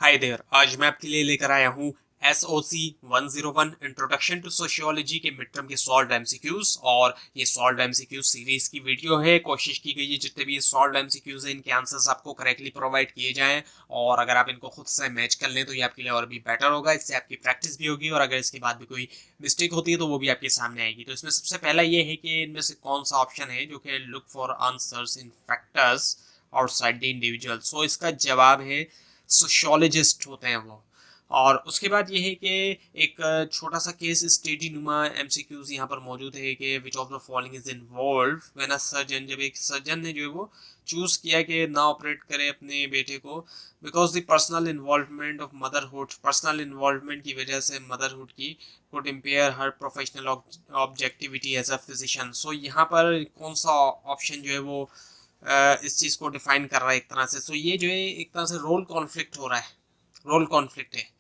Hi there, आज मैं आपके लिए लेकर आया हूँ SOC 101 इंट्रोडक्शन टू सोशियोलॉजी के मिड टर्म के सॉल्व्ड एमसीक्यूज। और ये सॉल्व्ड एमसीक्यूज सीरीज की वीडियो है। कोशिश की गई है जितने भी ये सॉल्व्ड एमसीक्यूज हैं इनके आंसर्स आपको करेक्टली प्रोवाइड किए जाएं, और अगर आप इनको खुद से मैच कर लें तो ये आपके लिए और भी बेटर होगा। इससे आपकी प्रैक्टिस भी होगी, और अगर इसके बाद भी कोई मिस्टेक होती है तो वो भी आपके सामने आएगी। तो इसमें सबसे पहला ये है कि इनमें से कौन सा ऑप्शन है जो कि look for answers in factors outside the individual. So इसका जवाब है सोशियोलॉजिस्ट होते हैं वो। और उसके बाद ये है कि एक छोटा सा केस स्टडी नुमा एमसीक्यूज यहाँ पर मौजूद है कि which of the following is involve when a surgeon, जब एक सर्जन ने जो है वो चूज किया कि ना ऑपरेट करे अपने बेटे को because the personal involvement of motherhood, personal involvement की वजह से मदरहुड की could impair her professional objectivity as a physician. So यहाँ पर कौन सा ऑप्शन जो है वो इस चीज को डिफाइन कर रहा है एक तरह से। सो ये जो है एक तरह से रोल कॉन्फ्लिक्ट हो रहा है, रोल कॉन्फ्लिक्ट है।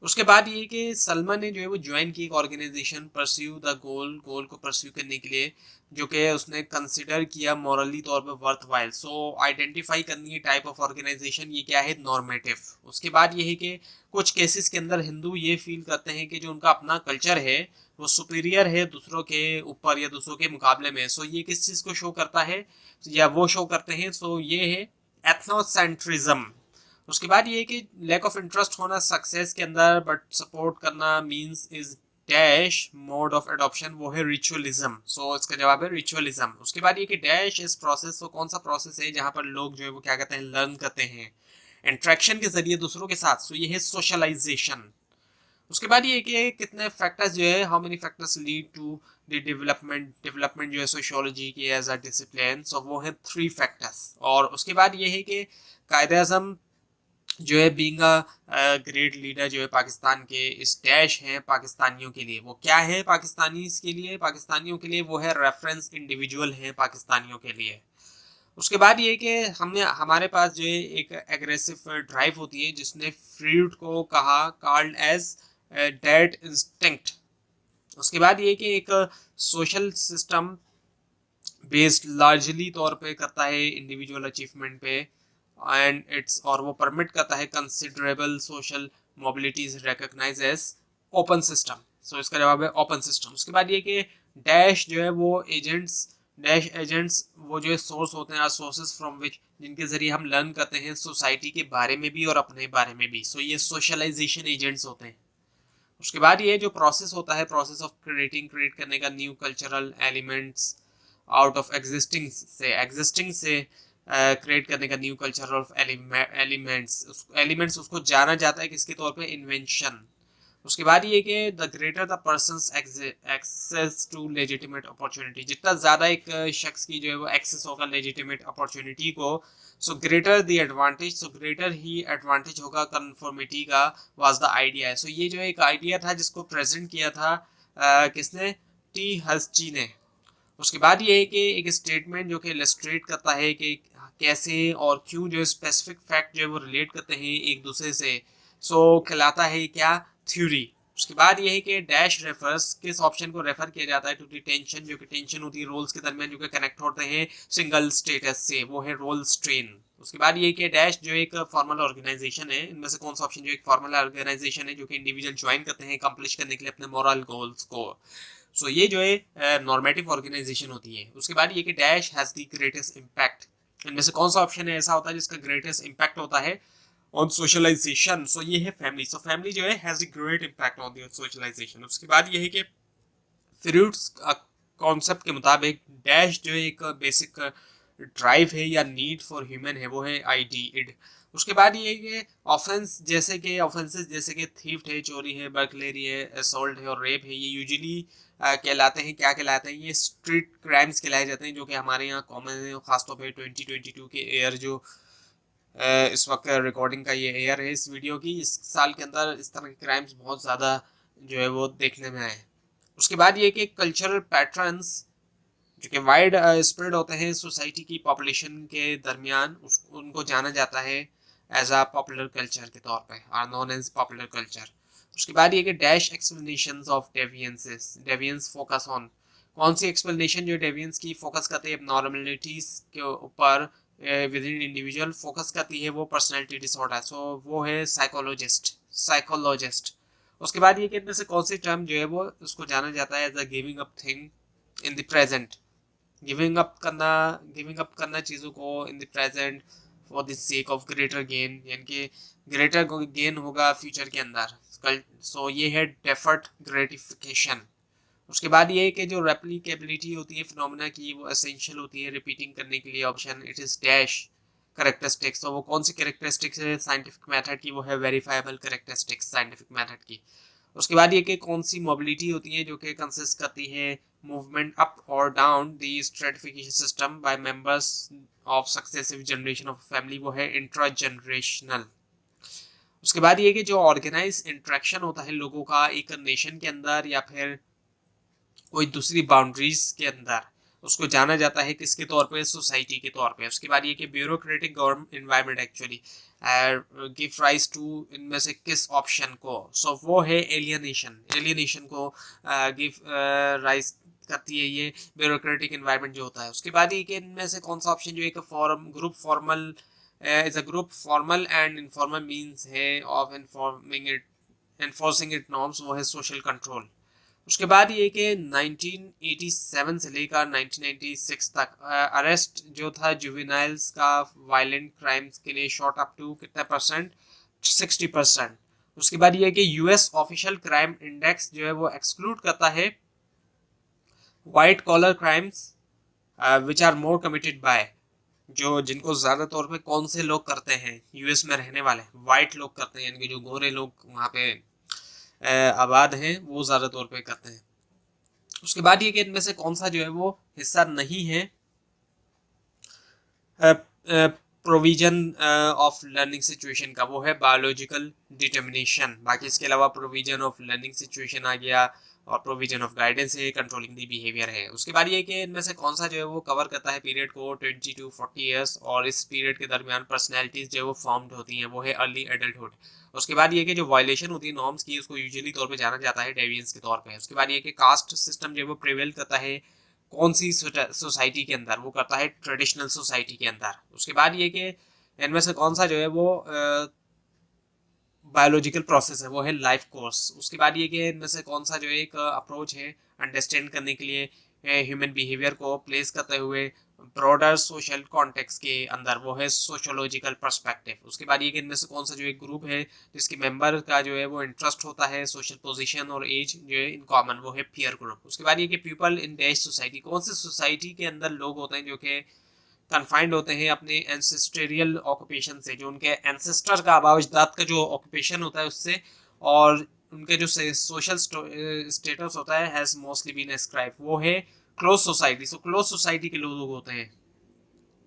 उसके बाद ये कि सलमा ने जो है वो ज्वाइन की एक ऑर्गेनाइजेशन परस्यू द गोल, गोल को परस्यू करने के लिए, जो कि उसने कंसिडर किया मॉरली तौर पे वर्थ वाइल। सो आइडेंटिफाई करनी है टाइप ऑफ ऑर्गेनाइजेशन, ये क्या है, नॉर्मेटिव। उसके बाद ये है कि कुछ केसेस के अंदर हिंदू ये फील करते हैं कि जो उनका अपना कल्चर है वो सुपीरियर है दूसरों के ऊपर या दूसरों के मुकाबले में। सो ये किस चीज़ को शो करता है या वो शो करते हैं। सो ये है एथनोसेंट्रिज्म। उसके बाद ये है कि लैक ऑफ इंटरेस्ट होना सक्सेस के अंदर बट सपोर्ट करना means is dash mode of adoption, वो है रिचुअलिज्म। सो इसका जवाब है रिचुअलिज्म। उसके बाद ये कि डैश इस प्रोसेस, तो कौन सा प्रोसेस है जहां पर लोग जो है वो क्या कहते हैं, लर्न करते हैं इंट्रैक्शन के जरिए दूसरों के साथ। सो ये है सोशलाइजेशन। उसके बाद ये कि कितने फैक्टर्स जो है, how many factors lead to the development जो है सोशियोलॉजी की एज अ डिसिप्लिन। सो वो है 3 फैक्टर्स। और उसके बाद ये है कि कायदे आजम जो है बीइंग अ ग्रेट लीडर जो है पाकिस्तान के इस डैश है पाकिस्तानियों के लिए, वो क्या है पाकिस्तानी के लिए, पाकिस्तानियों के लिए वो है रेफरेंस इंडिविजुअल है पाकिस्तानियों के लिए। उसके बाद ये कि हमने हमारे पास जो है एक एग्रेसिव ड्राइव होती है जिसने फ्रूट को कहा कॉल्ड एज डेड इंस्टिंक्ट। उसके बाद ये कि एक सोशल सिस्टम बेस्ड लार्जली तौर पे करता है इंडिविजुअल अचीवमेंट पे, एंड इट्स और वो परमिट करता है considerable social mobility is recognise as open system. So इसका जवाब है ओपन सिस्टम। उसके बाद ये कि डैश जो है वो एजेंट्स, डैश एजेंट्स वो जो है सोर्स होते हैं, सोर्सेज फ्रॉम विच, जिनके जरिए हम लर्न करते हैं सोसाइटी के बारे में भी और अपने बारे में भी। सो ये सोशलाइजेशन एजेंट्स होते हैं। उसके बाद ये जो प्रोसेस होता है, प्रोसेस ऑफ क्रिएट करने का new cultural elements out of existing से क्रिएट करने का न्यू कल्चर ऑफ एलिमेंट्स उसको जाना जाता है किसके तौर पे, इन्वेंशन। उसके बाद ये कि the greater the person's access to legitimate opportunity, जितना ज़्यादा एक शख्स की जो है वो एक्सेस होगा लेजिटिमेट अपॉर्चुनिटी को, so greater the advantage, so greater he advantage होगा कन्फर्मिटी का, वाज द आइडिया। सो ये जो एक आइडिया था जिसको प्रेजेंट किया था किसने, टी हस्ची ने। उसके बाद ये है कि एक स्टेटमेंट जो कि इलस्ट्रेट करता है कि कैसे और क्यों जो स्पेसिफिक फैक्ट जो है वो रिलेट करते हैं एक दूसरे से। सो कहलाता है क्या, थ्योरी। उसके बाद ये है कि डैश रेफर्स, किस ऑप्शन को रेफर किया जाता है टू दी टेंशन, जो कि टेंशन होती है रोल्स के दरमियान जो कि कनेक्ट होते हैं सिंगल स्टेटस से, वो है रोल स्ट्रेन। उसके बाद ये कि डैश जो एक फॉर्मल ऑर्गेनाइजेशन है, इनमें से कौन सा ऑप्शन जो एक फॉर्मल ऑर्गेनाइजेशन है जो कि इंडिविजुअल ज्वाइन करते हैं अकम्प्लिश करने के लिए अपने मॉरल गोल्स को। सो ये जो है नॉर्मेटिव ऑर्गेनाइजेशन होती है। उसके बाद ये कि dash has the greatest impact, इनमें से कौन सा ऑप्शन है ऐसा होता है जिसका ग्रेटेस्ट इम्पैक्ट होता है ऑन सोशलाइजेशन। सो ये है फैमिली। सो फैमिली जो है has a great impact on the socialization. उसके बाद ये है कि फ्रूट्स कॉन्सेप्ट के मुताबिक डैश जो एक बेसिक ड्राइव है या नीड फॉर ह्यूमन है, वो है आइडिड। उसके बाद ये कि ऑफेंसेस जैसे कि थीफ्ट है, चोरी है, बर्कलेरी है, असॉल्ट है और रेप है, ये यूजुअली कहलाते हैं, क्या कहलाते हैं, ये स्ट्रीट क्राइम्स कहलाए जाते हैं, जो कि हमारे यहाँ कॉमन है। खासतौर पे 2022 के एयर जो इस वक्त रिकॉर्डिंग का ये एयर है इस वीडियो की, इस साल के अंदर इस तरह के क्राइम्स बहुत ज़्यादा जो है वो देखने में आए। उसके बाद ये कि कल्चरल पैटर्न्स जो कि वाइड स्प्रेड होते हैं सोसाइटी की पॉपुलेशन के दरमियान, उनको जाना जाता है एज अ पॉपुलर कल्चर के तौर पे, are known as popular culture. उसके बाद ये कि dash explanations of deviances, deviance focus on, कौन सी एक्सप्लेनेशन जो डेवियंस की फोकस करते हैं नॉर्मलिटीज के ऊपर विद इन इंडिविजुअल फोकस करती है वो पर्सनैलिटी डिसऑर्डर, सो वो है साइकोलॉजिस्ट। उसके बाद ये कि इनमें से कौन सी टर्म जो है वो उसको जाना जाता है as a giving up thing in the present, giving up करना चीज़ों को in the present for the sake of greater gain, यानी कि ग्रेटर गेन होगा फ्यूचर के अंदर। सो ये है डेफर्ड ग्रेटिफिकेशन। उसके बाद ये है कि जो रेप्लिकेबिलिटी होती है फिनोमेना की वो एसेंशियल होती है रिपीटिंग करने के लिए। Option it is dash characteristics, तो वो कौन सी करेक्टरिस्टिक्स है साइंटिफिक मेथड की, वो है वेरीफाइबल करेक्टरिस्टिक्स साइंटिफिक मेथड की। उसके बाद ये कि कौन सी मोबिलिटी होती है जो कि कंसिस्ट करती है मूवमेंट अप और down the stratification system by members of successive generation of family, वो है इंट्रा जनरेशनल। उसके बाद ये कि जो ऑर्गेनाइज इंट्रैक्शन होता है लोगों का एक नेशन के अंदर या फिर कोई दूसरी बाउंड्रीज के अंदर, उसको जाना जाता है किसके तौर पे, सोसाइटी के तौर पे। उसके बाद ये कि bureaucratic government environment actually give rise to, इनमें से किस ऑप्शन को, सो वो है एलियनेशन को गिव राइज करती है ये ब्यूरोक्रेटिक एनवायरनमेंट जो होता है। उसके बाद ये कि इनमें से कौन सा ऑप्शन जो एक form group formal is a group formal and informal means है ऑफ एनफोर्सिंग इट नॉर्म्स, वो है सोशल कंट्रोल। उसके बाद ये कि 1987 से लेकर 1996 तक अरेस्ट जो था जुवेनाइल्स का वायलेंट क्राइम्स के लिए शॉट अप टू कितना परसेंट, 60%। उसके बाद ये कि यूएस ऑफिशियल क्राइम इंडेक्स जो है वो एक्सक्लूड करता है white collar crimes which are more committed by, जो जिनको ज्यादा तौर पे कौन से लोग करते हैं यूएस में रहने वाले वाइट लोग करते हैं, यानी कि जो गोरे लोग वहाँ पे आबाद हैं वो ज्यादा तौर पे करते हैं। उसके बाद ये कि इनमें से कौन सा जो है वो हिस्सा नहीं है प्रोविजन ऑफ लर्निंग सिचुएशन का, वो है बायोलॉजिकल डिटर्मिनेशन। बाकी इसके अलावा प्रोविजन ऑफ लर्निंग सिचुएशन आ गया और प्रोविजन ऑफ गाइडेंस है, कंट्रोलिंग दी बिहेवियर है। उसके बाद ये कि इनमें से कौन सा जो है वो कवर करता है पीरियड को 20 to 40 ईयर्स, और इस पीरियड के दरमियान पर्सनैलिटीज जो है वो फॉर्म्ड होती हैं, वो है अर्ली एडल्टहुड। उसके बाद ये कि जो वायलेशन होती है नॉर्म्स की, उसको यूजुअली तौर पे जाना जाता है डेविएंस के तौर पे। उसके बाद ये कि कास्ट सिस्टम जो है वो प्रिवेल करता है कौन सी सोसाइटी के अंदर, वो करता है ट्रेडिशनल सोसाइटी के अंदर। उसके बाद ये कि इनमें से कौन सा जो है वो बायोलॉजिकल प्रोसेस है, वो है लाइफ कोर्स। उसके बाद ये कि इनमें से कौन सा जो एक अप्रोच है अंडरस्टैंड करने के लिए ह्यूमन बिहेवियर को प्लेस करते हुए ब्रॉडर सोशल कॉन्टेक्स्ट के अंदर, वो है सोशोलॉजिकल पर्सपेक्टिव। उसके बाद ये कि इनमें से कौन सा जो एक ग्रुप है जिसके मेंबर का जो है वो इंटरेस्ट होता है सोशल पोजीशन और एज जो है इन कॉमन, वो है पीयर ग्रुप। उसके बाद ये कि पीपल इन डैश सोसाइटी, कौन सी सोसाइटी के अंदर लोग होते हैं जो कि कन्फाइंड होते हैं अपने एंसेस्ट्रियल ऑक्यूपेशन से, जो उनके एंसेस्टर का आबा अजदाद का जो ऑक्यूपेशन होता है उससे, और उनके जो सोशल स्टेटस होता है हैज मोस्टली बीन एस्क्राइब, वो है close society. So close society के लोग होते हैं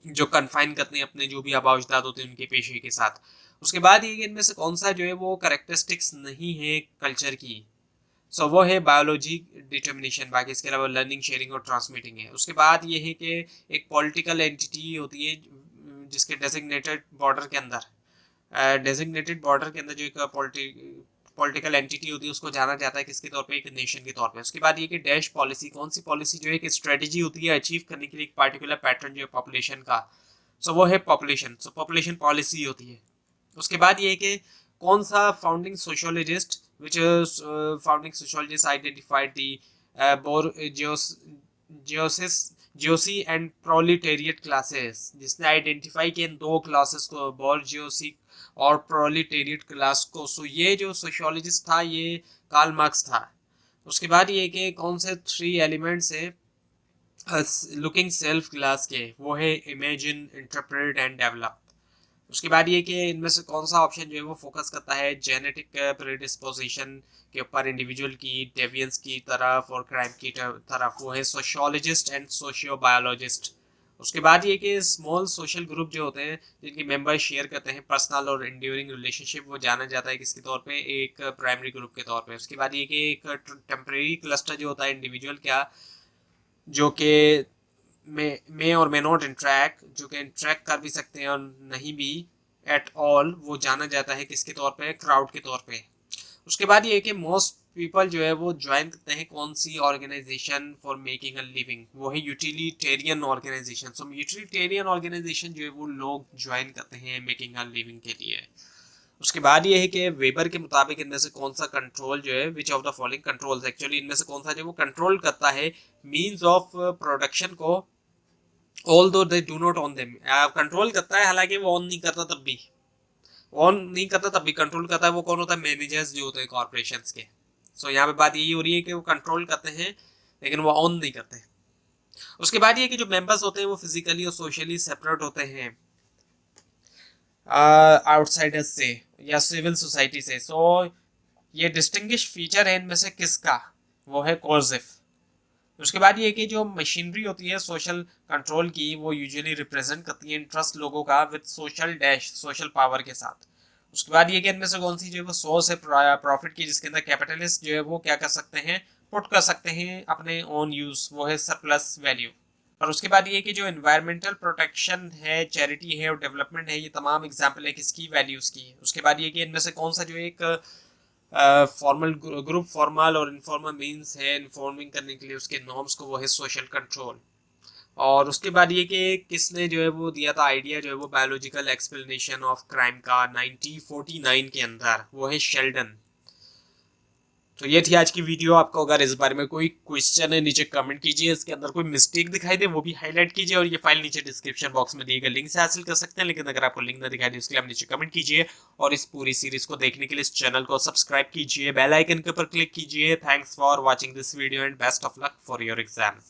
जो कन्फाइन करते हैं अपने जो भी आबा अजदाद होते हैं उनके पेशे के साथ। उसके बाद ये इनमें से कौन सा जो है वो करेक्टरिस्टिक्स नहीं है कल्चर की, सो वो है बायोलॉजी डिटर्मिनेशन। बाकी इसके अलावा लर्निंग शेयरिंग और ट्रांसमिटिंग है। उसके बाद ये है कि एक पॉलिटिकल एंटिटी होती है जिसके डेजिग्नेटेड बॉर्डर के अंदर जो एक पॉलिटिकल एंटिटी होती है उसको जाना जाता है किसके तौर पे, एक नेशन के तौर पे। उसके बाद ये कि डैश पॉलिसी, कौन सी पॉलिसी जो है एक स्ट्रेटेजी होती है अचीव करने के लिए एक पार्टिकुलर पैटर्न जो है पॉपुलेशन का, सो वो है पॉपुलेशन, सो पॉपुलेशन पॉलिसी होती है। उसके बाद ये है कि कौन सा founding sociologist which is founding sociologists identified the जियोसी एंड प्रोलिटेरियट क्लासेस, जिसने आइडेंटिफाई किए इन दो क्लासेस को, बोर्जियोसी और प्रोलिटेरियट क्लास को। सो ये जो सोशियोलॉजिस्ट था ये कार्ल मार्क्स था। उसके बाद ये कि कौन से 3 एलिमेंट्स है लुकिंग सेल्फ क्लास के, वो है इमेजिन, इंटरप्रेट एंड डेवलप। उसके बाद ये कि इनमें से कौन सा ऑप्शन जो है वो फोकस करता है जेनेटिक प्रेडिस्पोजिशन के ऊपर इंडिविजुअल की, डेवियंस की तरफ और क्राइम की तरफ, वो है सोशियोलॉजिस्ट एंड सोशियो बायोलॉजिस्ट। उसके बाद ये कि स्मॉल सोशल ग्रुप जो होते हैं जिनके मेंबर शेयर करते हैं पर्सनल और इंड्यूरिंग रिलेशनशिप, वो जाना जाता है किसके तौर पे, एक प्राइमरी ग्रुप के तौर पे। उसके बाद ये कि एक टेम्परेरी क्लस्टर जो होता है इंडिविजुअल क्या, जो कि मे और मे नॉट इंट्रैक्ट, जो कि इंट्रैक्ट कर भी सकते हैं और नहीं भी एट ऑल, वो जाना जाता है किसके तौर पे, क्राउड के तौर पे। उसके बाद ये कि मोस्ट पीपल जो है वो ज्वाइन करते हैं कौन सी organisation for making a living, वो है utilitarian organisation. So utilitarian organisation जो है वो लोग ज्वाइन करते हैं मेकिंग अ लिविंग के लिए। उसके बाद ये है कि वेबर के मुताबिक इनमें से कौन सा कंट्रोल जो है which of the following controls, actually इनमें से कौन सा जो वो कंट्रोल करता है मींस ऑफ प्रोडक्शन को, ऑल दो they do not on them, control करता है हालांकि वो ऑन नहीं करता तब भी, ऑन नहीं करता तब भी कंट्रोल करता है। वो कौन होता है? मैनेजर्स जो होते हैं कॉर्पोरेशंस के। सो यहाँ पे बात यही हो रही है कि वो कंट्रोल करते हैं लेकिन वो ऑन नहीं करते। उसके बाद ये कि जो मेंबर्स होते हैं वो फिजिकली और सोशली सेपरेट होते हैं आउटसाइडर्स से या सिविल सोसाइटी से। सो ये डिस्टिंग्विश फीचर है इनमें से किसका? वो है कोर्सिव। उसके बाद ये कि जो मशीनरी होती है सोशल कंट्रोल की, वो यूजुअली रिप्रेजेंट करती है इंटरेस्ट लोगों का with social dash, social power के साथ। उसके बाद ये कि इनमें से कौन सी जो है वो सोर्स है प्रॉफिट की, जिसके अंदर कैपिटलिस्ट जो है वो क्या कर सकते हैं? पुट कर सकते हैं अपने ओन यूज, वो है सरप्लस वैल्यू। और उसके बाद ये कि जो एनवायरमेंटल प्रोटेक्शन है, चैरिटी है और डेवलपमेंट है, ये तमाम एग्जाम्पल है किसकी? वैल्यूज की। उसके बाद ये कि इनमें से कौन सा जो एक फॉर्मल ग्रुप फॉर्मल और इनफॉर्मल मींस है इन्फॉर्मिंग करने के लिए उसके नॉर्म्स को, वो है सोशल कंट्रोल। और उसके बाद ये कि किसने जो है वो दिया था आइडिया जो है वो बायोलॉजिकल एक्सप्लेनेशन ऑफ क्राइम का 1949 के अंदर, वो है शेल्डन। तो ये थी आज की वीडियो। आपको अगर इस बारे में कोई क्वेश्चन है नीचे कमेंट कीजिए, इसके अंदर कोई मिस्टेक दिखाई दे वो भी हाईलाइट कीजिए, और ये फाइल नीचे डिस्क्रिप्शन बॉक्स में दिए गए लिंक से हासिल कर सकते हैं। लेकिन अगर आपको लिंक ना दिखाई दे उसके लिए आप नीचे कमेंट कीजिए, और इस पूरी सीरीज को देखने के लिए इस चैनल को सब्सक्राइब कीजिए, बेल आइकन के ऊपर क्लिक कीजिए। Thanks for watching this video and best of luck for your exam.